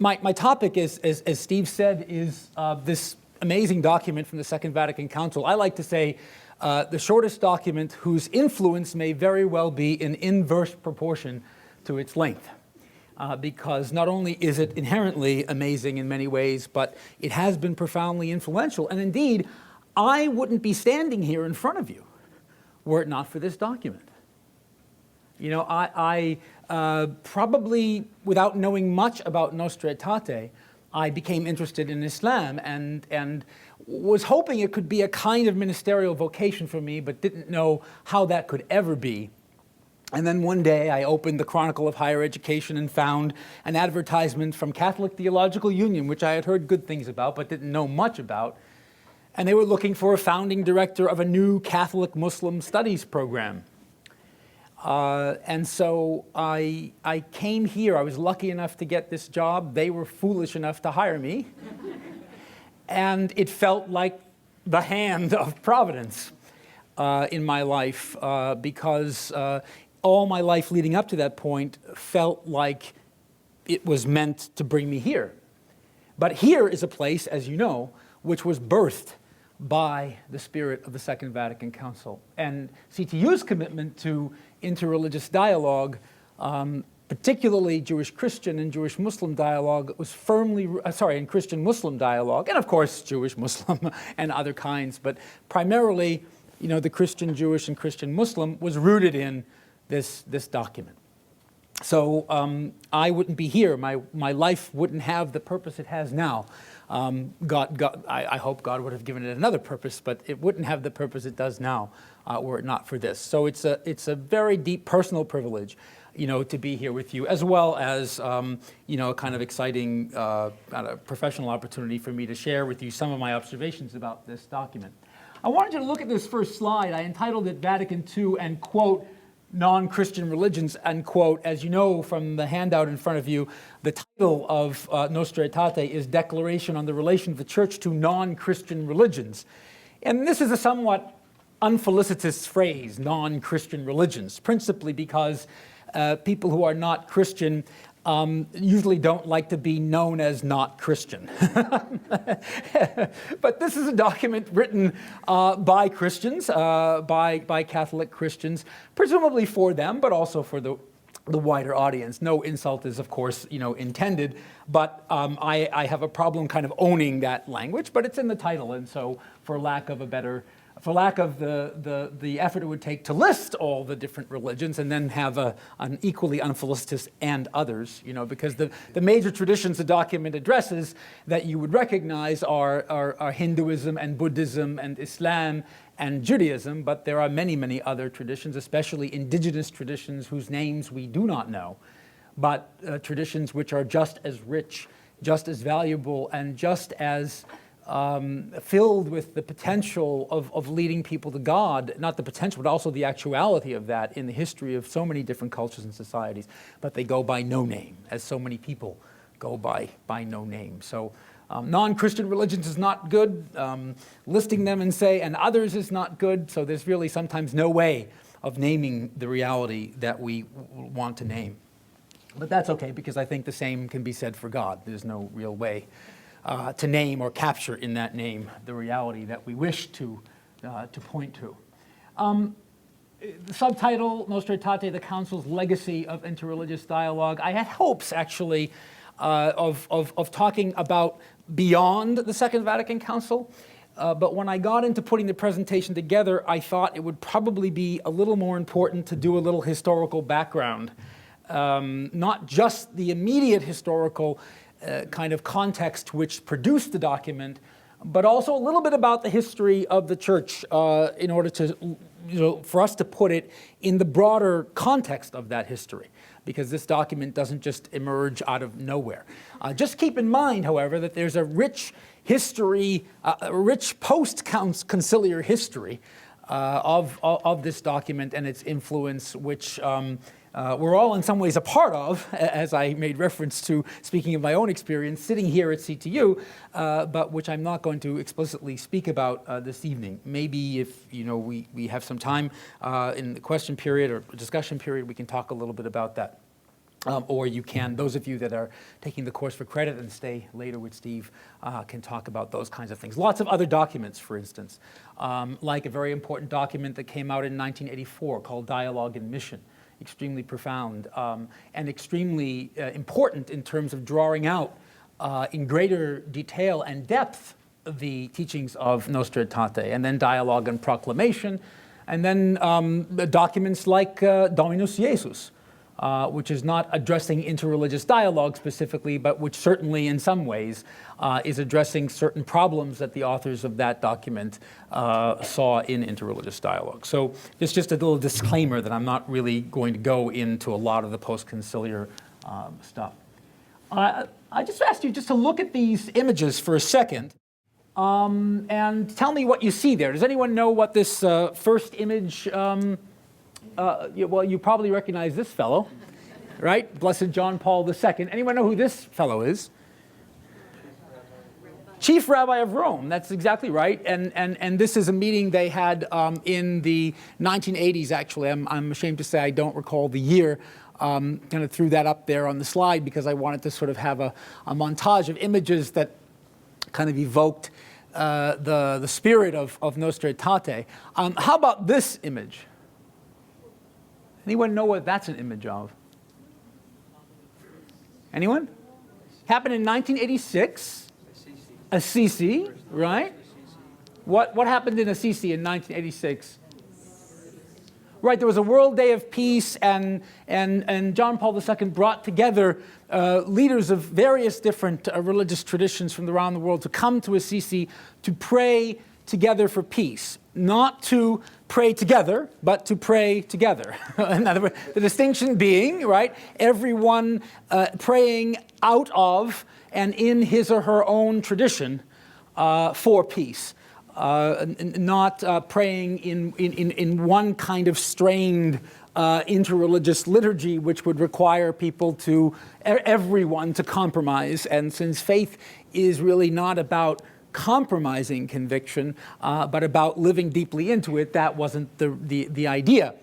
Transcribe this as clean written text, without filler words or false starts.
My topic is, as Steve said, is this amazing document from the Second Vatican Council. I like to say the shortest document whose influence may very well be in inverse proportion to its length. Because not only is it inherently amazing in many ways, but it has been profoundly influential. And indeed, I wouldn't be standing here in front of you were it not for this document. You know, I probably, without knowing much about Nostra Aetate, I became interested in Islam and was hoping it could be a kind of ministerial vocation for me, but didn't know how that could ever be. And then one day I opened the Chronicle of Higher Education and found an advertisement from Catholic Theological Union, which I had heard good things about but didn't know much about. And they were looking for a founding director of a new Catholic Muslim studies program. And so I came here. I was lucky enough to get this job. They were foolish enough to hire me. And it felt like the hand of Providence in my life because all my life leading up to that point felt like it was meant to bring me here. But here is a place, as you know, which was birthed by the spirit of the Second Vatican Council. And CTU's commitment to interreligious dialogue, particularly Jewish-Christian and Jewish-Muslim dialogue, was firmly, and Christian-Muslim dialogue, and of course Jewish-Muslim and other kinds, but primarily, you know, the Christian-Jewish and Christian-Muslim was rooted in this document. So I wouldn't be here. My life wouldn't have the purpose it has now. I hope God would have given it another purpose, but it wouldn't have the purpose it does now were it not for this. So it's a very deep personal privilege, you know, to be here with you, as well as you know, a kind of exciting professional opportunity for me to share with you some of my observations about this document. I wanted you to look at this first slide. I entitled it Vatican II and quote, non-Christian religions, unquote. As you know from the handout in front of you, the title of Nostra Aetate is Declaration on the Relation of the Church to Non-Christian Religions. And this is a somewhat unfelicitous phrase, non-Christian religions, principally because people who are not Christian usually don't like to be known as not Christian. But this is a document written by Christians, by Catholic Christians, presumably for them, but also for the wider audience. No insult is, of course, you know, intended, but I have a problem kind of owning that language, but it's in the title, and so for lack of the effort it would take to list all the different religions and then have an equally unfelicitous and others, you know, because the major traditions the document addresses that you would recognize are Hinduism and Buddhism and Islam and Judaism, but there are many, many other traditions, especially indigenous traditions whose names we do not know, but traditions which are just as rich, just as valuable, and just as filled with the potential of leading people to God, not the potential, but also the actuality of that in the history of so many different cultures and societies, but they go by no name, as so many people go by no name. So non-Christian religions is not good, listing them and others is not good, so there's really sometimes no way of naming the reality that we want to name. But that's okay, because I think the same can be said for God. There's no real way to name or capture in that name the reality that we wish to point to. The subtitle, Nostra Aetate, the Council's Legacy of Interreligious Dialogue. I had hopes, actually, of talking about beyond the Second Vatican Council, but when I got into putting the presentation together, I thought it would probably be a little more important to do a little historical background, not just the immediate historical kind of context which produced the document, but also a little bit about the history of the Church in order to, you know, for us to put it in the broader context of that history, because this document doesn't just emerge out of nowhere. Just keep in mind, however, that there's a rich history, a rich post-conciliar history of this document and its influence, which we're all in some ways a part of, as I made reference to, speaking of my own experience, sitting here at CTU, but which I'm not going to explicitly speak about this evening. Maybe if, you know, we have some time in the question period or discussion period, we can talk a little bit about that. Or you can, those of you that are taking the course for credit and stay later with Steve, can talk about those kinds of things. Lots of other documents, for instance, like a very important document that came out in 1984 called Dialogue and Mission. Extremely profound and extremely important in terms of drawing out in greater detail and depth the teachings of Nostra Aetate, and then Dialogue and Proclamation, and then documents like Dominus Jesus, which is not addressing interreligious dialogue specifically, but which certainly in some ways is addressing certain problems that the authors of that document saw in interreligious dialogue. So it's just a little disclaimer that I'm not really going to go into a lot of the post-conciliar stuff. I just asked you just to look at these images for a second and tell me what you see there. Does anyone know what this first image well, you probably recognize this fellow, right? Blessed John Paul II. Anyone know who this fellow is? Chief Rabbi of Rome. That's exactly right. And this is a meeting they had in the 1980s, actually. I'm ashamed to say I don't recall the year. Kind of threw that up there on the slide because I wanted to sort of have a montage of images that kind of evoked the spirit of Nostra Aetate. How about this image? Anyone know what that's an image of? Anyone? Happened in 1986. Assisi, right? What happened in Assisi in 1986? Right, there was a World Day of Peace, and John Paul II brought together leaders of various different religious traditions from around the world to come to Assisi to pray together for peace. Not to pray together, but to pray together. In other words, the distinction being, right, everyone praying out of and in his or her own tradition for peace. Not praying in one kind of strained interreligious liturgy, which would require people to, everyone to compromise. And since faith is really not about compromising conviction, but about living deeply into it, that wasn't the idea.